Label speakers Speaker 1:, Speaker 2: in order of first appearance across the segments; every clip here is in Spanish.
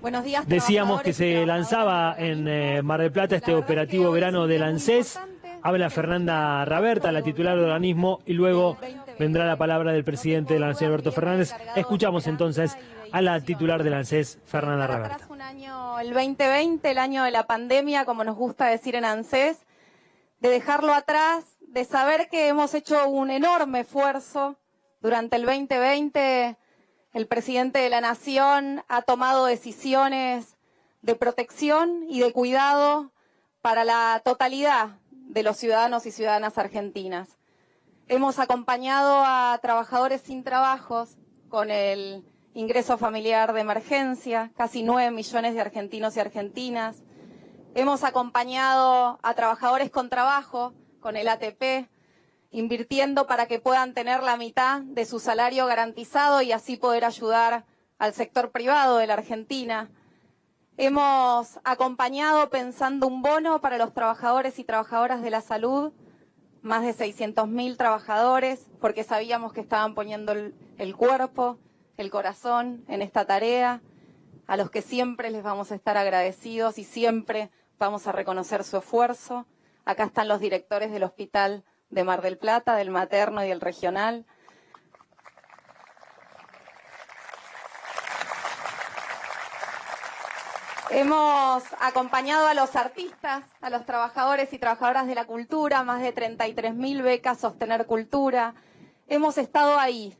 Speaker 1: Buenos días.
Speaker 2: Decíamos que se lanzaba en Mar del Plata este operativo verano del ANSES. Habla Fernanda Raberta, la titular del organismo, y luego vendrá la palabra del presidente de la Nación, Alberto Fernández. Escuchamos entonces a la titular del ANSES, Fernanda Raberta.
Speaker 1: Un año, el 2020, el año de la pandemia, como nos gusta decir en ANSES, de dejarlo atrás, de saber que hemos hecho un enorme esfuerzo durante el 2020. El presidente de la Nación ha tomado decisiones de protección y de cuidado para la totalidad de los ciudadanos y ciudadanas argentinas. Hemos acompañado a trabajadores sin trabajos con el ingreso familiar de emergencia, casi 9 millones de argentinos y argentinas. Hemos acompañado a trabajadores con trabajo con el ATP, invirtiendo para que puedan tener la mitad de su salario garantizado y así poder ayudar al sector privado de la Argentina. Hemos acompañado pensando un bono para los trabajadores y trabajadoras de la salud, más de 600.000 trabajadores, porque sabíamos que estaban poniendo el cuerpo, el corazón en esta tarea, a los que siempre les vamos a estar agradecidos y siempre vamos a reconocer su esfuerzo. Acá están los directores del Hospital de Mar del Plata, del materno y del regional. Hemos acompañado a los artistas, a los trabajadores y trabajadoras de la cultura, más de 33.000 becas Sostener Cultura. Hemos estado ahí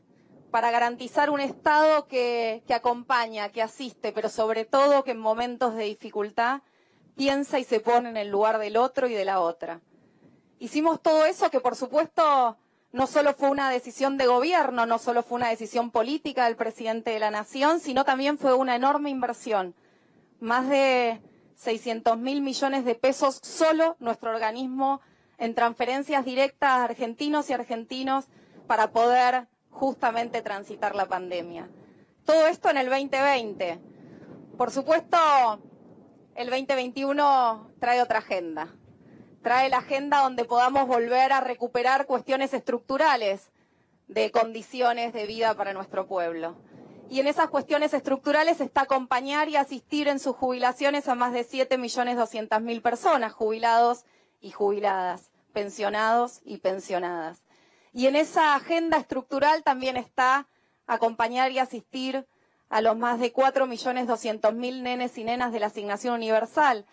Speaker 1: para garantizar un Estado que acompaña, que asiste, pero sobre todo que en momentos de dificultad piensa y se pone en el lugar del otro y de la otra. Hicimos todo eso que, por supuesto, no solo fue una decisión de gobierno, no solo fue una decisión política del presidente de la Nación, sino también fue una enorme inversión. Más de 600.000 millones de pesos solo nuestro organismo en transferencias directas a argentinos y argentinos para poder justamente transitar la pandemia. Todo esto en el 2020. Por supuesto, el 2021 trae otra agenda. Trae la agenda donde podamos volver a recuperar cuestiones estructurales de condiciones de vida para nuestro pueblo. Y en esas cuestiones estructurales está acompañar y asistir en sus jubilaciones a más de 7.200.000 personas, jubilados y jubiladas, pensionados y pensionadas. Y en esa agenda estructural también está acompañar y asistir a los más de 4.200.000 nenes y nenas de la Asignación Universal,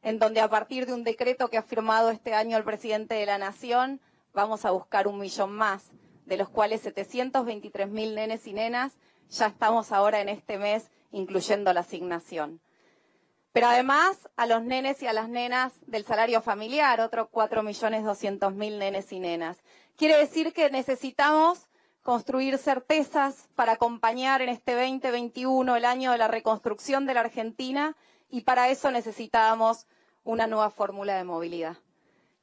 Speaker 1: en donde a partir de un decreto que ha firmado este año el presidente de la Nación, vamos a buscar 1 millón más, de los cuales 723.000 nenes y nenas ya estamos ahora en este mes incluyendo la asignación. Pero además a los nenes y a las nenas del salario familiar, otros 4.200.000 nenes y nenas. Quiere decir que necesitamos construir certezas para acompañar en este 2021 el año de la reconstrucción de la Argentina, y para eso necesitábamos una nueva fórmula de movilidad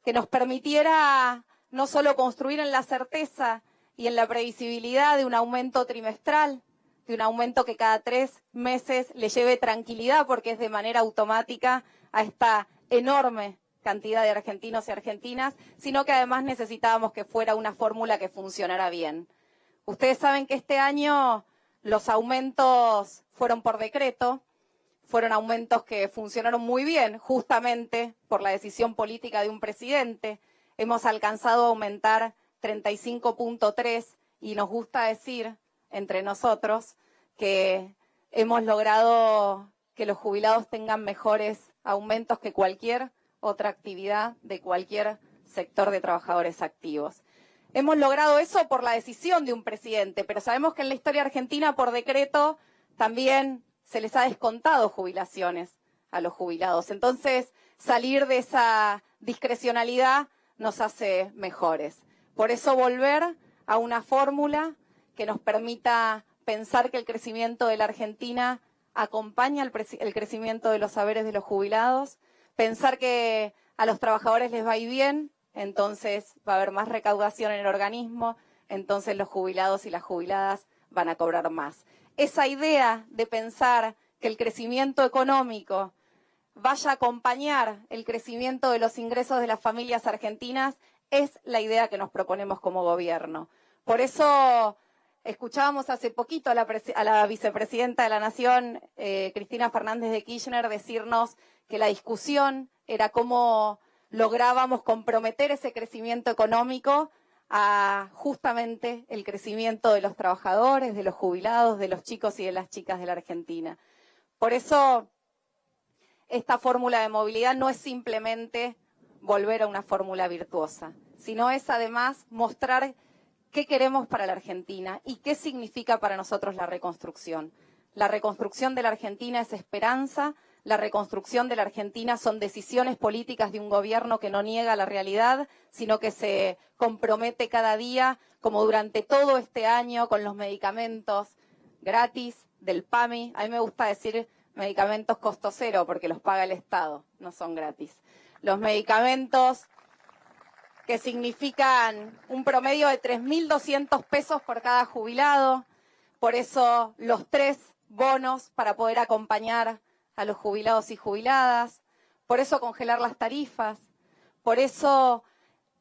Speaker 1: que nos permitiera no solo construir en la certeza y en la previsibilidad de un aumento trimestral, de un aumento que cada 3 meses le lleve tranquilidad porque es de manera automática a esta enorme cantidad de argentinos y argentinas, sino que además necesitábamos que fuera una fórmula que funcionara bien. Ustedes saben que este año los aumentos fueron por decreto, fueron aumentos que funcionaron muy bien, justamente por la decisión política de un presidente. Hemos alcanzado a aumentar 35.3 y nos gusta decir entre nosotros que hemos logrado que los jubilados tengan mejores aumentos que cualquier otra actividad de cualquier sector de trabajadores activos. Hemos logrado eso por la decisión de un presidente, pero sabemos que en la historia argentina por decreto también se les ha descontado jubilaciones a los jubilados. Entonces, salir de esa discrecionalidad nos hace mejores. Por eso volver a una fórmula que nos permita pensar que el crecimiento de la Argentina acompaña el crecimiento de los saberes de los jubilados, pensar que a los trabajadores les va a ir bien, entonces va a haber más recaudación en el organismo, entonces los jubilados y las jubiladas van a cobrar más. Esa idea de pensar que el crecimiento económico vaya a acompañar el crecimiento de los ingresos de las familias argentinas es la idea que nos proponemos como gobierno. Por eso Escuchábamos hace poquito a la vicepresidenta de la Nación, Cristina Fernández de Kirchner, decirnos que la discusión era cómo lográbamos comprometer ese crecimiento económico a justamente el crecimiento de los trabajadores, de los jubilados, de los chicos y de las chicas de la Argentina. Por eso, esta fórmula de movilidad no es simplemente volver a una fórmula virtuosa, sino es además mostrar qué queremos para la Argentina y qué significa para nosotros la reconstrucción. La reconstrucción de la Argentina es esperanza, la reconstrucción de la Argentina son decisiones políticas de un gobierno que no niega la realidad, sino que se compromete cada día, como durante todo este año, con los medicamentos gratis del PAMI. A mí me gusta decir medicamentos costo cero porque los paga el Estado, no son gratis. Los medicamentos que significan un promedio de 3.200 pesos por cada jubilado. Por eso los 3 bonos para poder acompañar a los jubilados y jubiladas. Por eso congelar las tarifas. Por eso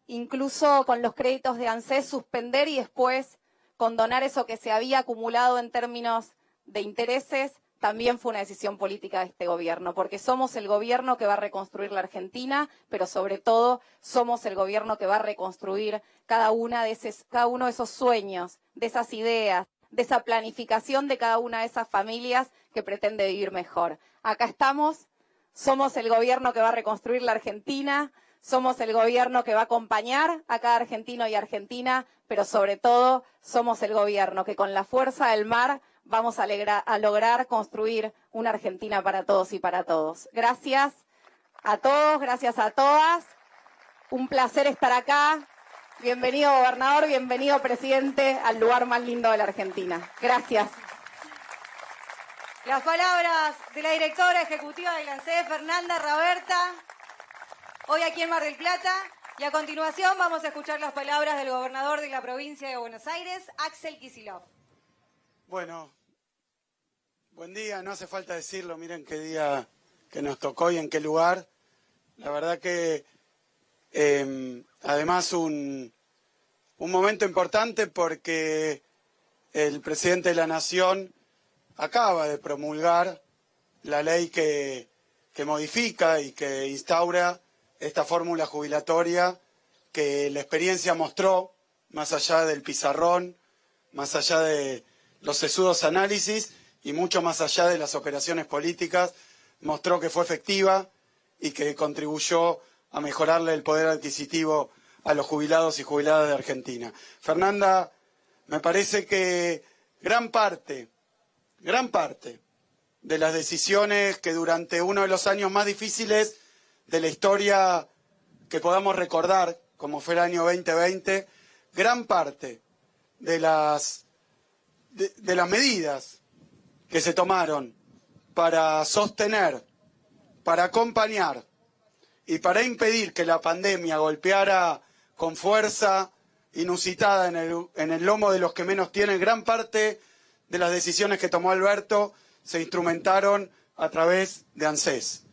Speaker 1: incluso con los créditos de ANSES suspender y después condonar eso que se había acumulado en términos de intereses. También fue una decisión política de este gobierno, porque somos el gobierno que va a reconstruir la Argentina, pero sobre todo somos el gobierno que va a reconstruir cada uno de esos sueños, de esas ideas, de esa planificación de cada una de esas familias que pretende vivir mejor. Acá estamos, somos el gobierno que va a reconstruir la Argentina, somos el gobierno que va a acompañar a cada argentino y argentina, pero sobre todo somos el gobierno que con la fuerza del mar vamos a lograr construir una Argentina para todos y para todos. Gracias a todos, gracias a todas. Un placer estar acá. Bienvenido, gobernador, bienvenido, presidente, al lugar más lindo de la Argentina. Gracias.
Speaker 3: Las palabras de la directora ejecutiva del ANSES, Fernanda Raberta, hoy aquí en Mar del Plata. Y a continuación vamos a escuchar las palabras del gobernador de la provincia de Buenos Aires, Axel Kicillof.
Speaker 4: Bueno, buen día, no hace falta decirlo, miren qué día que nos tocó y en qué lugar. La verdad que además un momento importante porque el presidente de la Nación acaba de promulgar la ley que modifica y que instaura esta fórmula jubilatoria que la experiencia mostró, más allá del pizarrón, más allá de los sesudos análisis y mucho más allá de las operaciones políticas, mostró que fue efectiva y que contribuyó a mejorarle el poder adquisitivo a los jubilados y jubiladas de Argentina. Fernanda, me parece que gran parte de las decisiones que durante uno de los años más difíciles de la historia que podamos recordar, como fue el año 2020, gran parte de las medidas que se tomaron para sostener, para acompañar y para impedir que la pandemia golpeara con fuerza inusitada en el lomo de los que menos tienen, gran parte de las decisiones que tomó Alberto se instrumentaron a través de ANSES,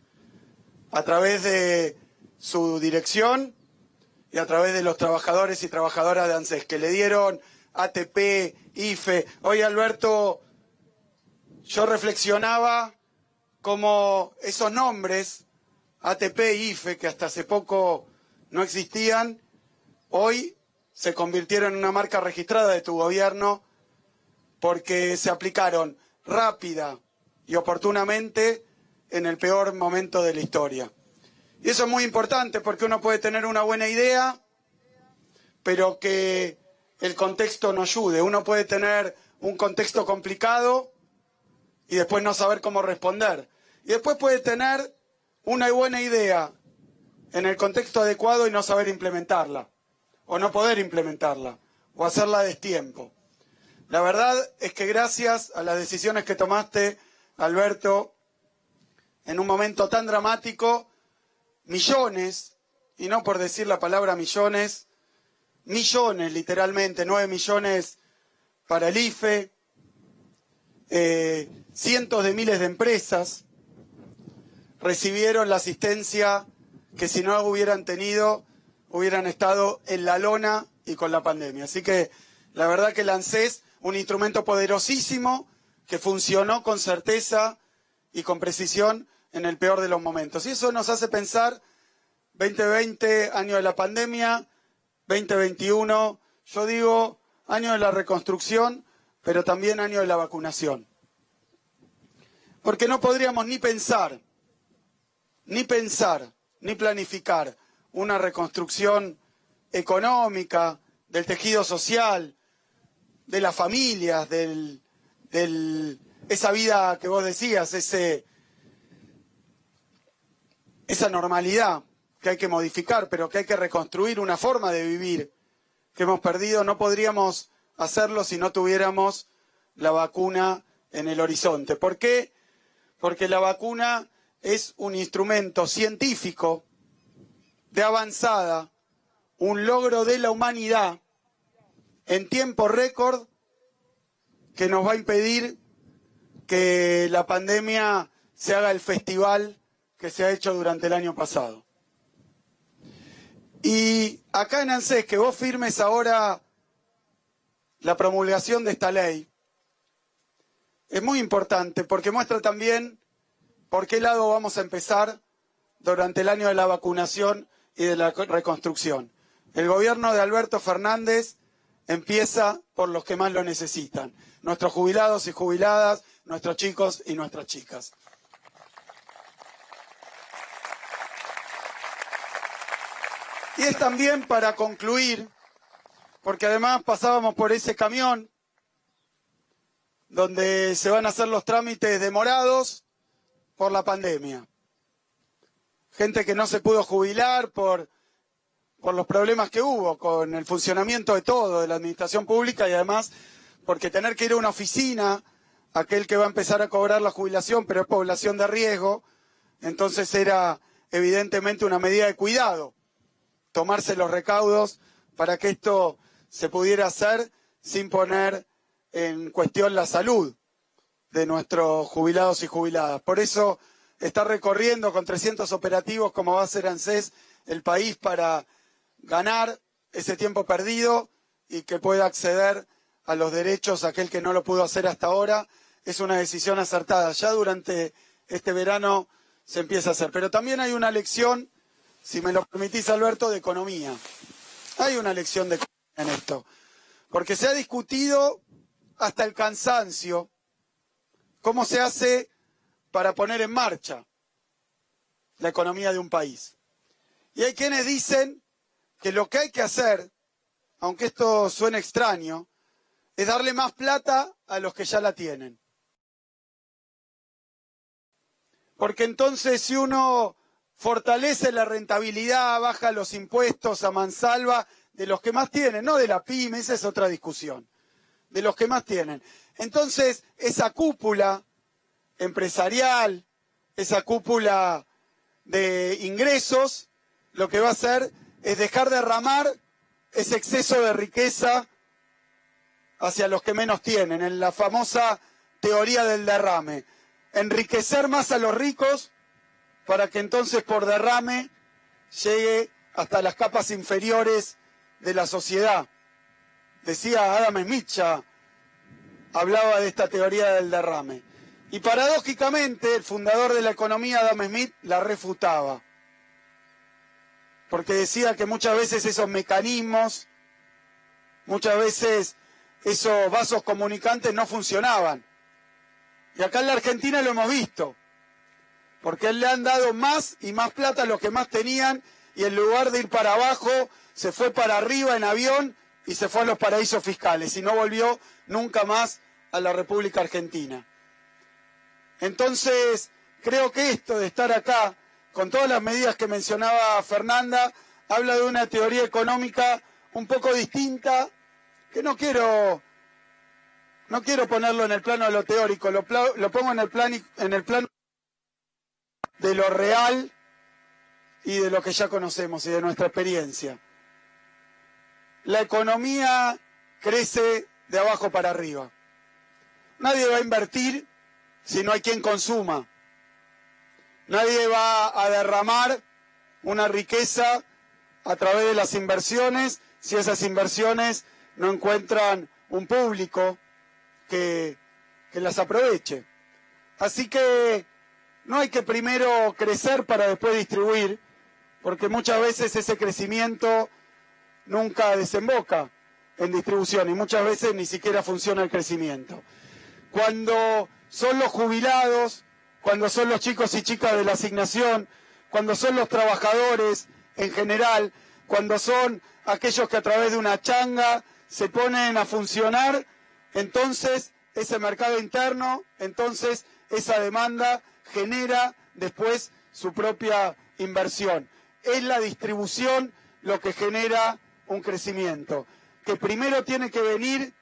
Speaker 4: a través de su dirección y a través de los trabajadores y trabajadoras de ANSES que le dieron ATP, IFE. Hoy, Alberto, yo reflexionaba cómo esos nombres, ATP y IFE, que hasta hace poco no existían, hoy se convirtieron en una marca registrada de tu gobierno porque se aplicaron rápida y oportunamente en el peor momento de la historia. Y eso es muy importante porque uno puede tener una buena idea, pero que el contexto no ayude. Uno puede tener un contexto complicado y después no saber cómo responder. Y después puede tener una buena idea en el contexto adecuado y no saber implementarla, o no poder implementarla, o hacerla a destiempo. La verdad es que gracias a las decisiones que tomaste, Alberto, en un momento tan dramático, millones, y no por decir la palabra millones, millones literalmente, 9 millones para el IFE, cientos de miles de empresas recibieron la asistencia que si no hubieran tenido, hubieran estado en la lona y con la pandemia. Así que la verdad que el ANSES un instrumento poderosísimo que funcionó con certeza y con precisión en el peor de los momentos. Y eso nos hace pensar 2020, año de la pandemia, 2021, yo digo año de la reconstrucción, pero también año de la vacunación. Porque no podríamos ni pensar, ni planificar una reconstrucción económica, del tejido social, de las familias, esa vida que vos decías, esa normalidad que hay que modificar, pero que hay que reconstruir, una forma de vivir que hemos perdido. No podríamos hacerlo si no tuviéramos la vacuna en el horizonte. ¿Por qué? Porque la vacuna es un instrumento científico de avanzada, un logro de la humanidad en tiempo récord que nos va a impedir que la pandemia se haga el festival que se ha hecho durante el año pasado. Y acá en ANSES, que vos firmes ahora la promulgación de esta ley, es muy importante porque muestra también por qué lado vamos a empezar durante el año de la vacunación y de la reconstrucción. El gobierno de Alberto Fernández empieza por los que más lo necesitan, nuestros jubilados y jubiladas, nuestros chicos y nuestras chicas. Y es también para concluir, porque además pasábamos por ese camión donde se van a hacer los trámites demorados por la pandemia. Gente que no se pudo jubilar por los problemas que hubo con el funcionamiento de todo, de la administración pública, y además porque tener que ir a una oficina, aquel que va a empezar a cobrar la jubilación, pero es población de riesgo, entonces era evidentemente una medida de cuidado, tomarse los recaudos para que esto se pudiera hacer sin poner en cuestión la salud de nuestros jubilados y jubiladas. Por eso está recorriendo con 300 operativos, como va a hacer ANSES, el país para ganar ese tiempo perdido y que pueda acceder a los derechos aquel que no lo pudo hacer hasta ahora. Es una decisión acertada. Ya durante este verano se empieza a hacer. Pero también hay una lección, si me lo permitís, Alberto, de economía. Hay una lección de economía en esto. Porque se ha discutido hasta el cansancio cómo se hace para poner en marcha la economía de un país. Y hay quienes dicen que lo que hay que hacer, aunque esto suene extraño, es darle más plata a los que ya la tienen. Porque entonces si uno fortalece la rentabilidad, baja los impuestos a mansalva de los que más tienen, no de la pyme, esa es otra discusión, de los que más tienen. Entonces esa cúpula empresarial, esa cúpula de ingresos, lo que va a hacer es dejar derramar ese exceso de riqueza hacia los que menos tienen, en la famosa teoría del derrame. Enriquecer más a los ricos para que entonces por derrame llegue hasta las capas inferiores de la sociedad. Decía Adam Smith, ya hablaba de esta teoría del derrame. Y paradójicamente el fundador de la economía, Adam Smith, la refutaba. Porque decía que muchas veces esos mecanismos, muchas veces esos vasos comunicantes no funcionaban. Y acá en la Argentina lo hemos visto, porque le han dado más y más plata a los que más tenían, y en lugar de ir para abajo, se fue para arriba en avión y se fue a los paraísos fiscales, y no volvió nunca más a la República Argentina. Entonces, creo que esto de estar acá, con todas las medidas que mencionaba Fernanda, habla de una teoría económica un poco distinta, que no quiero ponerlo en el plano de lo teórico, lo pongo en el plano de lo real y de lo que ya conocemos y de nuestra experiencia. La economía crece de abajo para arriba. Nadie va a invertir si no hay quien consuma. Nadie va a derramar una riqueza a través de las inversiones si esas inversiones no encuentran un público que las aproveche. Así que no hay que primero crecer para después distribuir, porque muchas veces ese crecimiento nunca desemboca en distribución y muchas veces ni siquiera funciona el crecimiento. Cuando son los jubilados, cuando son los chicos y chicas de la asignación, cuando son los trabajadores en general, cuando son aquellos que a través de una changa se ponen a funcionar, entonces ese mercado interno, entonces esa demanda genera después su propia inversión. Es la distribución lo que genera un crecimiento, que primero tiene que venir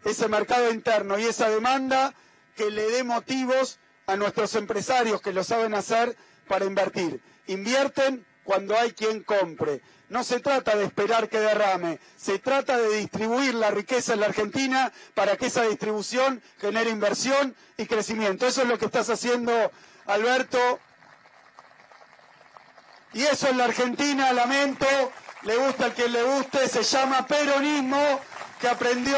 Speaker 4: ese mercado interno y esa demanda que le dé motivos a nuestros empresarios que lo saben hacer para invertir. Invierten cuando hay quien compre. No se trata de esperar que derrame, se trata de distribuir la riqueza en la Argentina para que esa distribución genere inversión y crecimiento. Eso es lo que estás haciendo, Alberto. Y eso en la Argentina, lamento, le gusta al quien le guste, se llama peronismo, que aprendió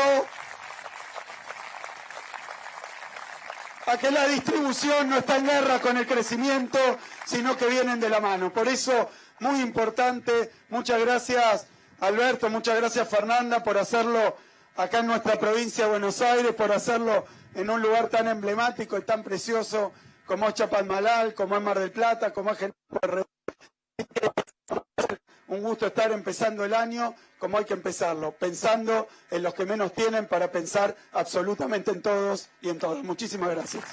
Speaker 4: a que la distribución no está en guerra con el crecimiento, sino que vienen de la mano. Por eso, muy importante, muchas gracias Alberto, muchas gracias Fernanda por hacerlo acá en nuestra provincia de Buenos Aires, por hacerlo en un lugar tan emblemático y tan precioso como es Chapadmalal, como es Mar del Plata, como es General Pueyrredón. Un gusto estar empezando el año como hay que empezarlo, pensando en los que menos tienen para pensar absolutamente en todos y en todas. Muchísimas gracias.